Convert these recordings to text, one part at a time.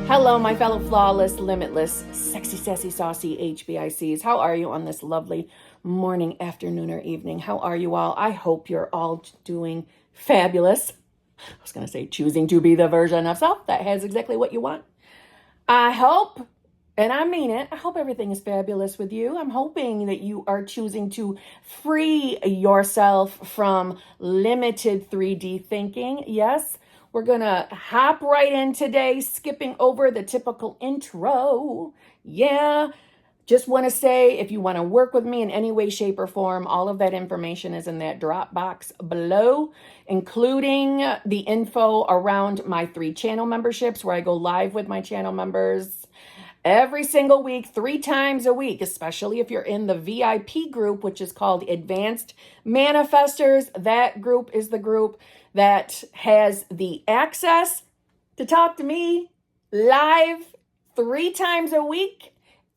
Hello, my fellow flawless, limitless, sexy, sassy, saucy HBICs. How are you on this lovely morning, afternoon, or evening? How are you all? I hope you're all doing fabulous. I was going to say choosing to be the version of self that has exactly what you want. I hope, and I mean it, I hope everything is fabulous with you. I'm hoping that you are choosing to free yourself from limited 3D thinking. Yes, we're going to hop right in today, skipping over the typical intro. Yeah, just want to say, if you want to work with me in any way, shape, or form, all of that information is in that drop box below, including the info around my 3 channel memberships where I go live with my channel members every single week, 3 times a week, especially if you're in the VIP group, which is called Advanced Manifestors. That group is the group that has the access to talk to me live 3 times a week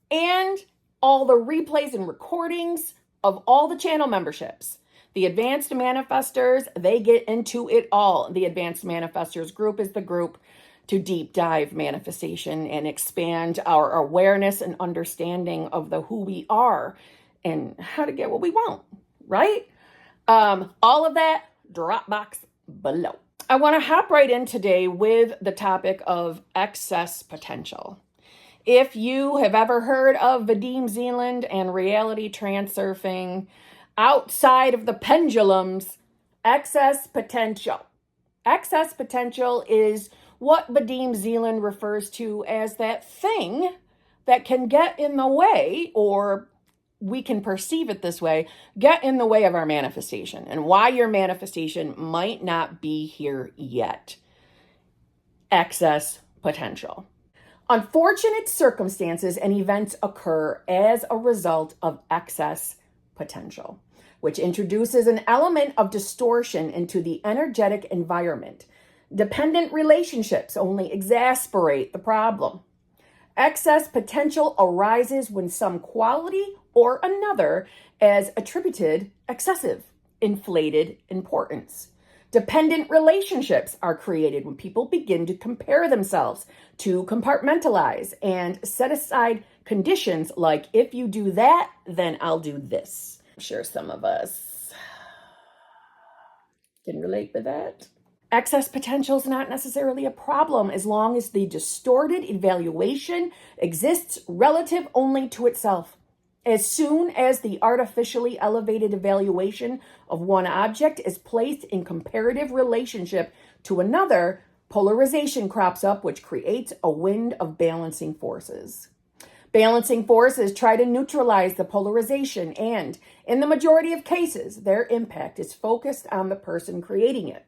and all the replays and recordings of all the channel memberships. The Advanced Manifestors, they get into it all. The Advanced Manifestors group is the group to deep dive manifestation and expand our awareness and understanding of the who we are and how to get what we want, right? All of that, drop box below. I want to hop right in today with the topic of excess potential. If you have ever heard of Vadim Zealand and reality transurfing, outside of the pendulums, excess potential. Excess potential is what Vadim Zealand refers to as that thing that can get in the way, or we can perceive it this way, get in the way of our manifestation and why your manifestation might not be here yet. Excess potential. Unfortunate circumstances and events occur as a result of excess potential, which introduces an element of distortion into the energetic environment. Dependent relationships only exasperate the problem. Excess potential arises when some quality or another is attributed excessive, inflated importance. Dependent relationships are created when people begin to compare themselves, to compartmentalize and set aside conditions like, if you do that, then I'll do this. I'm sure some of us can relate with that. Excess potential is not necessarily a problem as long as the distorted evaluation exists relative only to itself. As soon as the artificially elevated evaluation of one object is placed in comparative relationship to another, polarization crops up, which creates a wind of balancing forces. Balancing forces try to neutralize the polarization, and in the majority of cases, their impact is focused on the person creating it.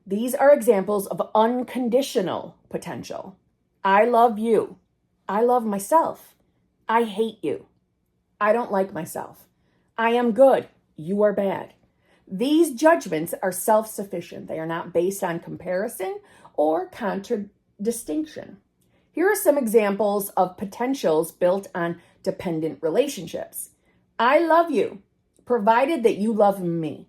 These are examples of unconditional potential. I love you. I love myself. I hate you. I don't like myself. I am good. You are bad. These judgments are self-sufficient. They are not based on comparison or contradistinction. Here are some examples of potentials built on dependent relationships. I love you, provided that you love me.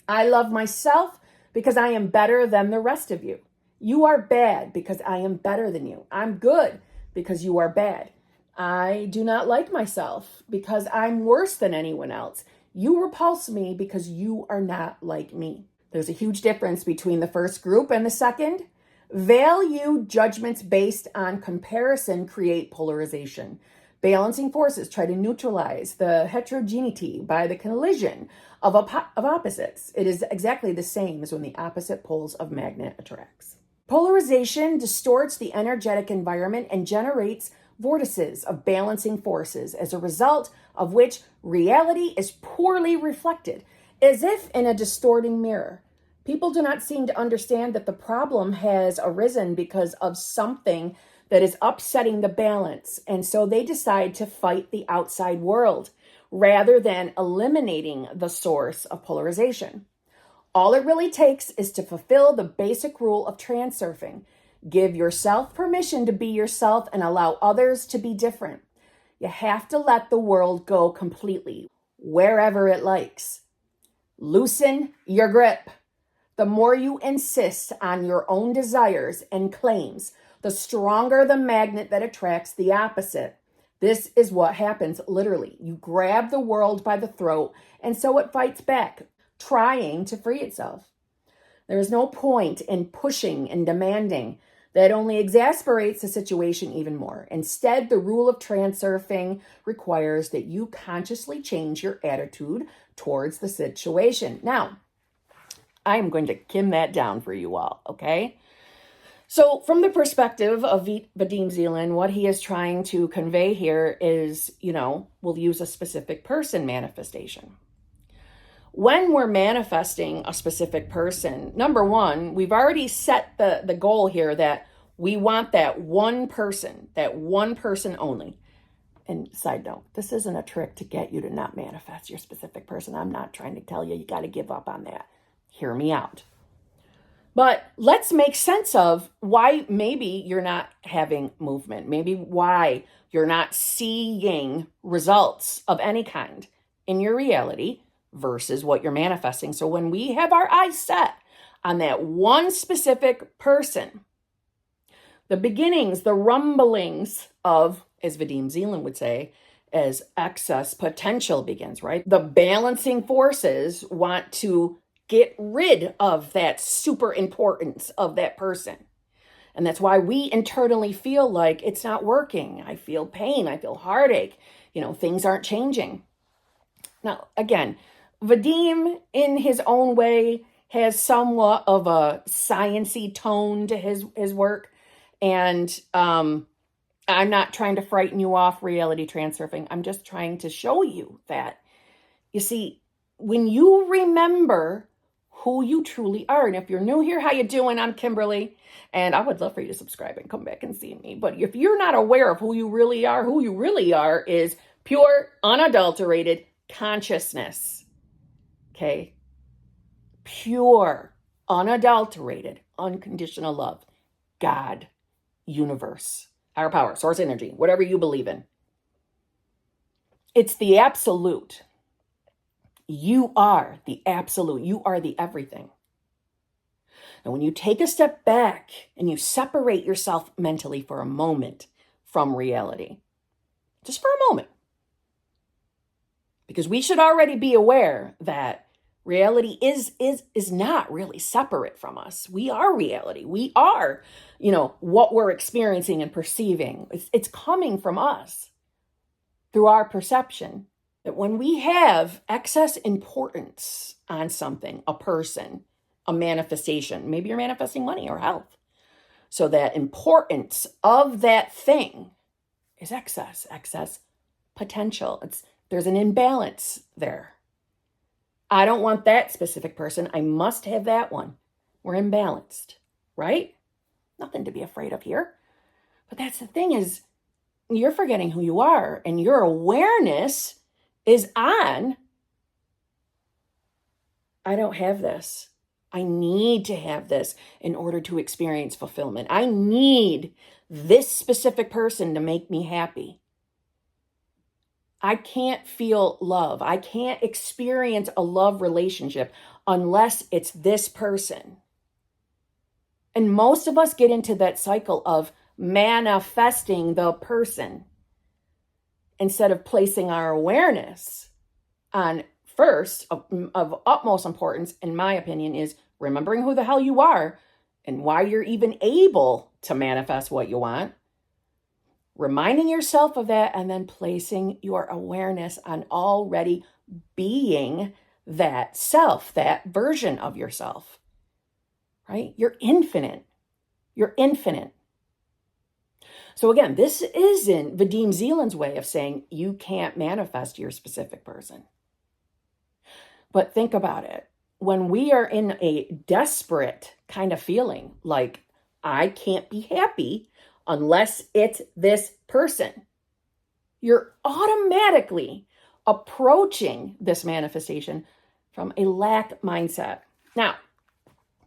I love myself because I am better than the rest of you. You are bad because I am better than you. I'm good because you are bad. I do not like myself because I'm worse than anyone else. You repulse me because you are not like me. There's a huge difference between the first group and the second. Value judgments based on comparison create polarization. Balancing forces try to neutralize the heterogeneity by the collision of opposites. It is exactly the same as when the opposite poles of magnet attracts. Polarization distorts the energetic environment and generates vortices of balancing forces, as a result of which reality is poorly reflected, as if in a distorting mirror. People do not seem to understand that the problem has arisen because of something that is upsetting the balance, and so they decide to fight the outside world rather than eliminating the source of polarization. All it really takes is to fulfill the basic rule of transurfing. Give yourself permission to be yourself and allow others to be different. You have to let the world go completely, wherever it likes. Loosen your grip. The more you insist on your own desires and claims, The stronger the magnet that attracts the opposite. This is what happens literally. You grab the world by the throat, and so it fights back, trying to free itself. There is no point in pushing and demanding. That only exasperates the situation even more. Instead, the rule of transurfing requires that you consciously change your attitude towards the situation. Now, I'm going to Kim that down for you all, okay? So from the perspective of Vadim Zeland, what he is trying to convey here is, we'll use a specific person manifestation. When we're manifesting a specific person, number one, we've already set the goal here that we want that one person only. And side note, this isn't a trick to get you to not manifest your specific person. I'm not trying to tell you got to give up on that. Hear me out. But let's make sense of why maybe you're not having movement. Maybe why you're not seeing results of any kind in your reality versus what you're manifesting. So when we have our eyes set on that one specific person, the beginnings, the rumblings of, as Vadim Zeland would say, as excess potential begins, right? The balancing forces want to get rid of that super importance of that person. And that's why we internally feel like it's not working. I feel pain. I feel heartache. Things aren't changing. Now, again, Vadim, in his own way, has somewhat of a science-y tone to his work. And I'm not trying to frighten you off reality transurfing. I'm just trying to show you that, you see, when you remember who you truly are, and if you're new here, how you doing? I'm Kimberly, and I would love for you to subscribe and come back and see me. But if you're not aware of who you really are is pure, unadulterated consciousness. Okay? Pure, unadulterated, unconditional love. God, universe, higher power, source energy, whatever you believe in. It's the absolute. You are the absolute. You are the everything. And when you take a step back and you separate yourself mentally for a moment from reality, just for a moment, because we should already be aware that reality is not really separate from us. We are reality. We are, what we're experiencing and perceiving. It's coming from us through our perception. That when we have excess importance on something, a person, a manifestation, maybe you're manifesting money or health. So that importance of that thing is excess potential. There's an imbalance there. I don't want that specific person. I must have that one. We're imbalanced, right? Nothing to be afraid of here. But that's the thing is, you're forgetting who you are, and your awareness is on, I don't have this. I need to have this in order to experience fulfillment. I need this specific person to make me happy. I can't feel love. I can't experience a love relationship unless it's this person. And most of us get into that cycle of manifesting the person instead of placing our awareness on first of utmost importance, in my opinion, is remembering who the hell you are and why you're even able to manifest what you want. Reminding yourself of that and then placing your awareness on already being that self, that version of yourself, right? You're infinite. You're infinite. So again, this isn't Vadim Zeland's way of saying you can't manifest your specific person. But think about it. When we are in a desperate kind of feeling, like I can't be happy unless it's this person, you're automatically approaching this manifestation from a lack mindset. Now,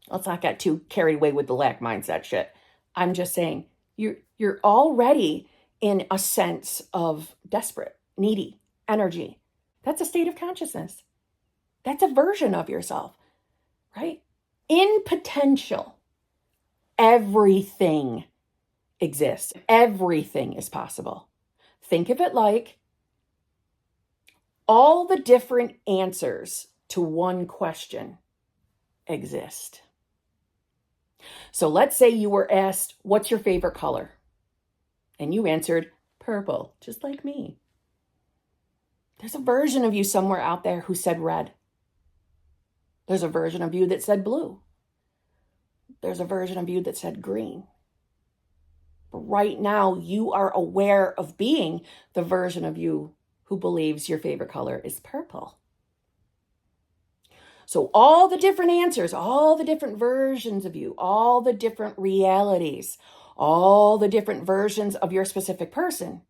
let's not get too carried away with the lack mindset shit. I'm just saying you're already in a sense of desperate, needy energy. That's a state of consciousness. That's a version of yourself, right? In potential, everything exists. Everything is possible. Think of it like all the different answers to one question exist. So let's say you were asked, what's your favorite color? And you answered purple, just like me. There's a version of you somewhere out there who said red. There's a version of you that said blue. There's a version of you that said green. But right now, you are aware of being the version of you who believes your favorite color is purple. So all the different answers, all the different versions of you, all the different realities, all the different versions of your specific person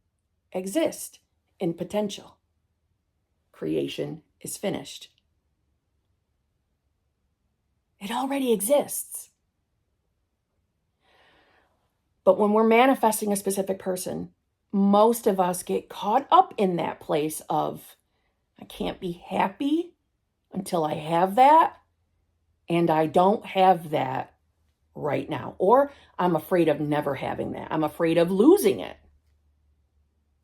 exist in potential. Creation is finished. It already exists. But when we're manifesting a specific person, most of us get caught up in that place of, I can't be happy until I have that, and I don't have that right now. Or I'm afraid of never having that. I'm afraid of losing it.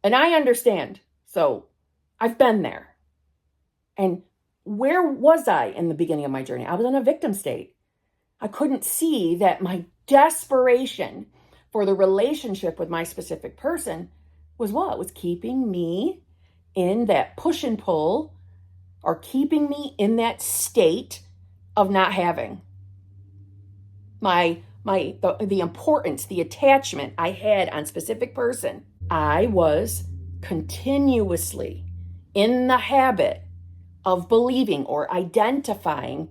And I understand. So I've been there. And where was I in the beginning of my journey? I was in a victim state. I couldn't see that my desperation for the relationship with my specific person was what? It was keeping me in that push and pull, or keeping me in that state of not having. The importance, the attachment I had on specific person, I was continuously in the habit of believing or identifying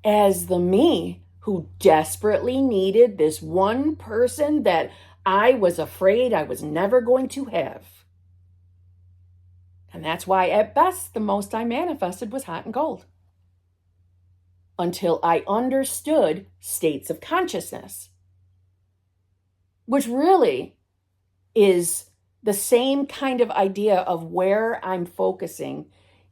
as the me who desperately needed this one person that I was afraid I was never going to have. And that's why at best, the most I manifested was hot and cold. Until I understood states of consciousness, which really is the same kind of idea of where I'm focusing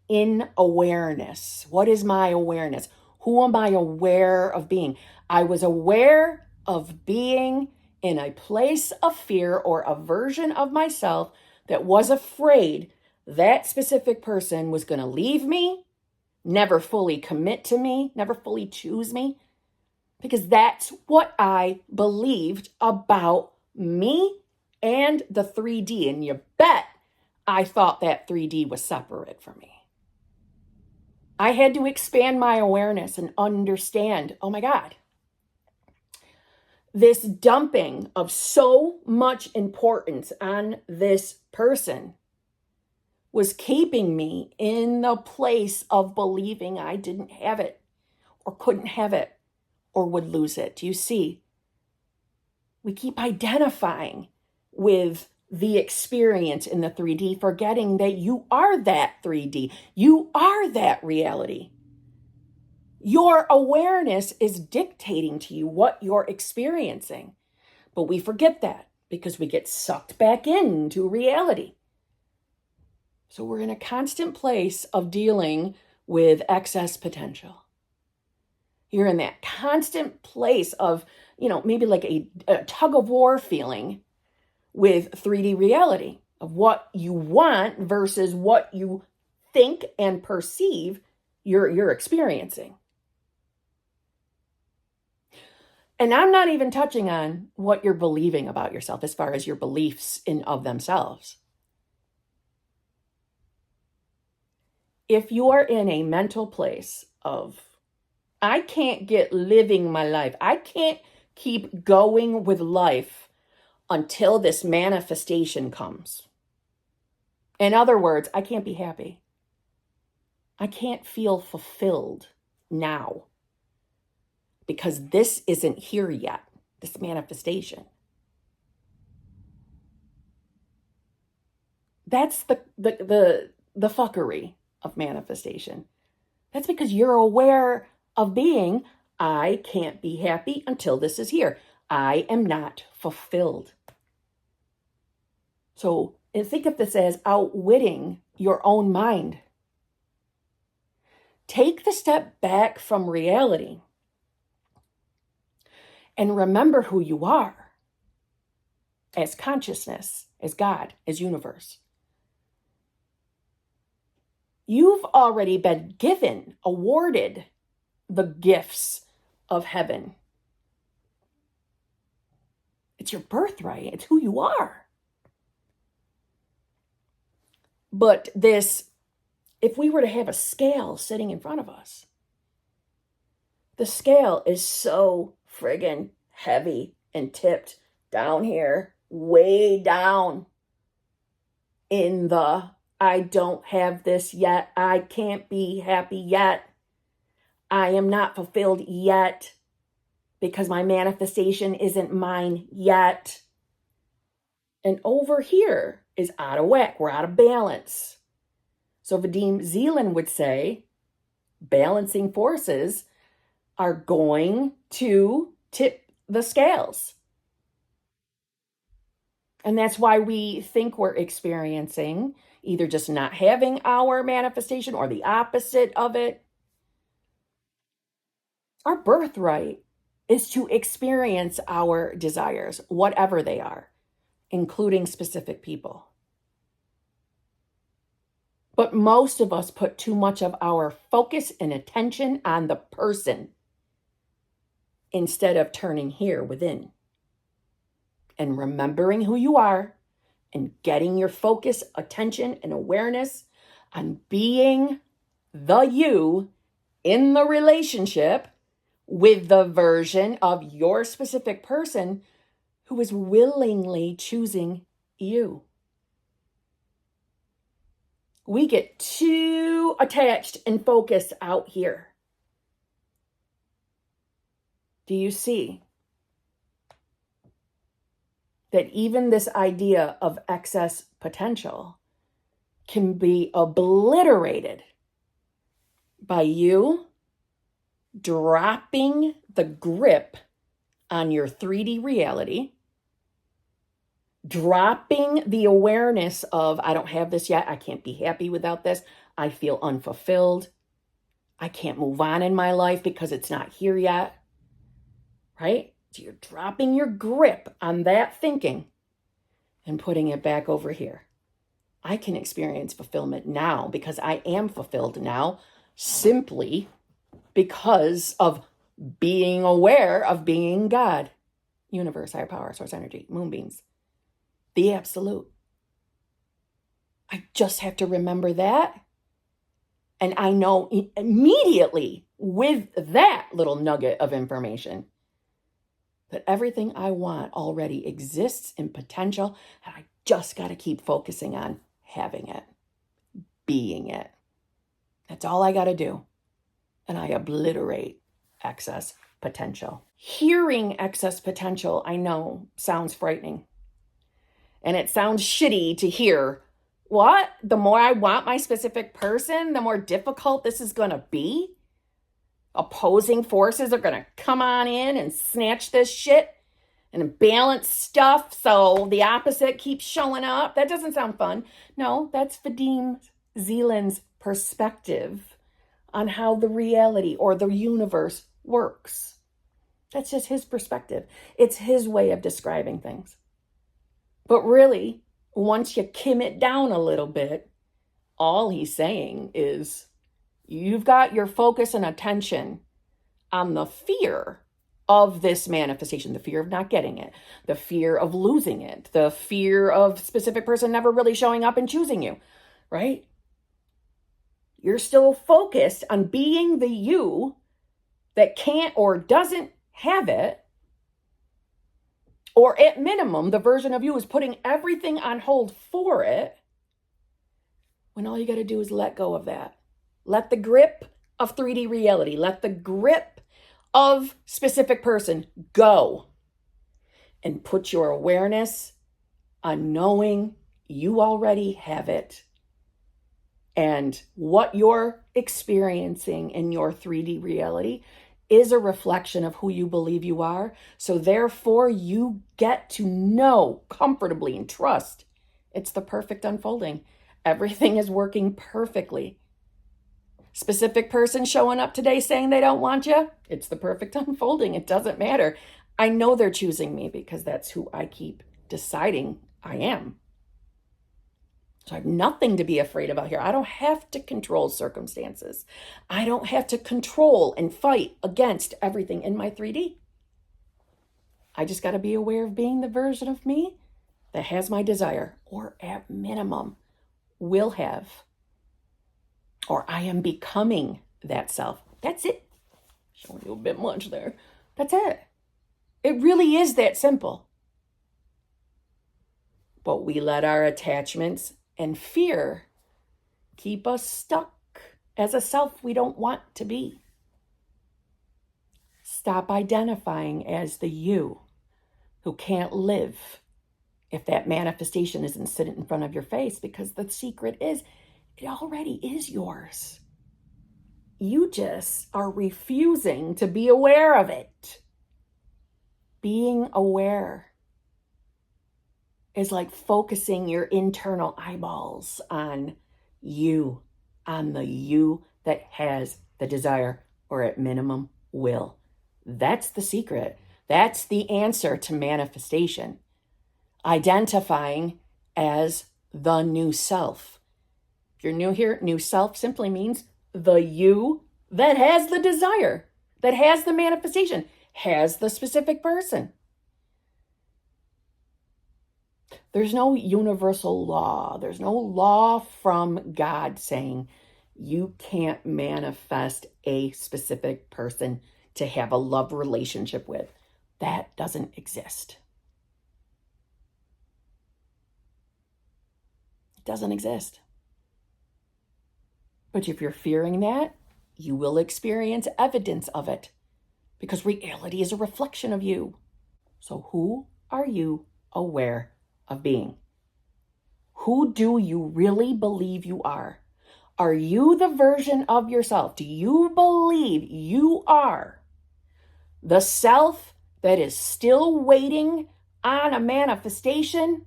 in awareness. What is my awareness? Who am I aware of being? I was aware of being in a place of fear or a version of myself that was afraid that specific person was going to leave me, never fully commit to me, never fully choose me, because that's what I believed about me and the 3D. And you bet I thought that 3D was separate from me. I had to expand my awareness and understand, oh my God, this dumping of so much importance on this person was keeping me in the place of believing I didn't have it or couldn't have it or would lose it. Do you see? We keep identifying with the experience in the 3D, forgetting that you are that 3D. You are that reality. Your awareness is dictating to you what you're experiencing. But we forget that because we get sucked back into reality. So we're in a constant place of dealing with excess potential. You're in that constant place of, maybe like a tug of war feeling with 3D reality of what you want versus what you think and perceive you're experiencing. And I'm not even touching on what you're believing about yourself as far as your beliefs in of themselves. If you are in a mental place of, I can't get living my life, I can't keep going with life until this manifestation comes. In other words, I can't be happy. I can't feel fulfilled now because this isn't here yet, this manifestation. That's the fuckery of manifestation. That's because you're aware of being, I can't be happy until this is here. I am not fulfilled. So, and think of this as outwitting your own mind. Take the step back from reality and remember who you are. as consciousness, as God, as universe. You've already been given, awarded the gifts of heaven. It's your birthright. It's who you are. But this, if we were to have a scale sitting in front of us, the scale is so friggin' heavy and tipped down here, way down in the I don't have this yet. I can't be happy yet. I am not fulfilled yet because my manifestation isn't mine yet. And over here is out of whack. We're out of balance. So Vadim Zeland would say balancing forces are going to tip the scales. And that's why we think we're experiencing either just not having our manifestation or the opposite of it. Our birthright is to experience our desires, whatever they are, including specific people. But most of us put too much of our focus and attention on the person instead of turning here within and remembering who you are and getting your focus, attention, and awareness on being the you in the relationship with the version of your specific person who is willingly choosing you. We get too attached and focused out here. Do you see that even this idea of excess potential can be obliterated by you dropping the grip on your 3D reality, dropping the awareness of, I don't have this yet, I can't be happy without this, I feel unfulfilled, I can't move on in my life because it's not here yet, right? So you're dropping your grip on that thinking and putting it back over here. I can experience fulfillment now because I am fulfilled now simply because of being aware of being God, universe, higher power, source energy, moonbeams, the absolute. I just have to remember that. And I know immediately with that little nugget of information that everything I want already exists in potential, and I just got to keep focusing on having it, being it. That's all I got to do. And I obliterate excess potential. Hearing excess potential, I know, sounds frightening. And it sounds shitty to hear, what? The more I want my specific person, the more difficult this is going to be? Opposing forces are going to come on in and snatch this shit and balance stuff so the opposite keeps showing up. That doesn't sound fun. No, that's Vadim Zeland's perspective on how the reality or the universe works. That's just his perspective. It's his way of describing things. But really, once you kim it down a little bit, all he's saying is you've got your focus and attention on the fear of this manifestation, the fear of not getting it, the fear of losing it, the fear of specific person never really showing up and choosing you, right? You're still focused on being the you that can't or doesn't have it. Or at minimum, the version of you is putting everything on hold for it, when all you got to do is let go of that. Let the grip of 3D reality, let the grip of specific person go, and put your awareness on knowing you already have it. And what you're experiencing in your 3D reality is a reflection of who you believe you are. So therefore, you get to know comfortably and trust it's the perfect unfolding. Everything is working perfectly. Specific person showing up today saying they don't want you, it's the perfect unfolding. It doesn't matter. I know they're choosing me because that's who I keep deciding I am. So I have nothing to be afraid about here. I don't have to control circumstances. I don't have to control and fight against everything in my 3D. I just got to be aware of being the version of me that has my desire, or at minimum will have, or I am becoming that self. That's it. Showing you a bit much there. That's it. It really is that simple. But we let our attachments and fear keep us stuck as a self we don't want to be. Stop identifying as the you who can't live if that manifestation isn't sitting in front of your face, because the secret is it already is yours. You just are refusing to be aware of it. Being aware is like focusing your internal eyeballs on you, on the you that has the desire, or at minimum will. That's the secret. That's the answer to manifestation. Identifying as the new self. If you're new here, new self simply means the you that has the desire, that has the manifestation, has the specific person. There's no universal law. There's no law from God saying you can't manifest a specific person to have a love relationship with. That doesn't exist. It doesn't exist. But if you're fearing that, you will experience evidence of it, because reality is a reflection of you. So who are you aware of being? Who do you really believe you are? Are you the version of yourself? Do you believe you are the self that is still waiting on a manifestation,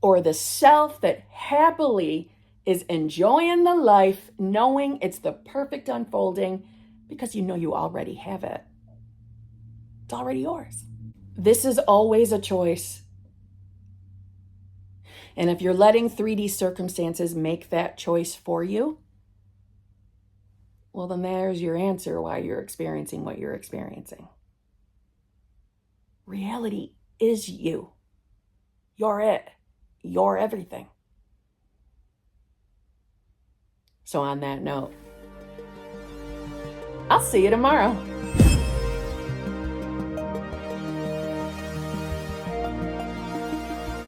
or the self that happily is enjoying the life, knowing it's the perfect unfolding because you know you already have it? It's already yours. This is always a choice. And if you're letting 3D circumstances make that choice for you, well, then there's your answer why you're experiencing what you're experiencing. Reality is you. You're it. You're everything. So on that note, I'll see you tomorrow.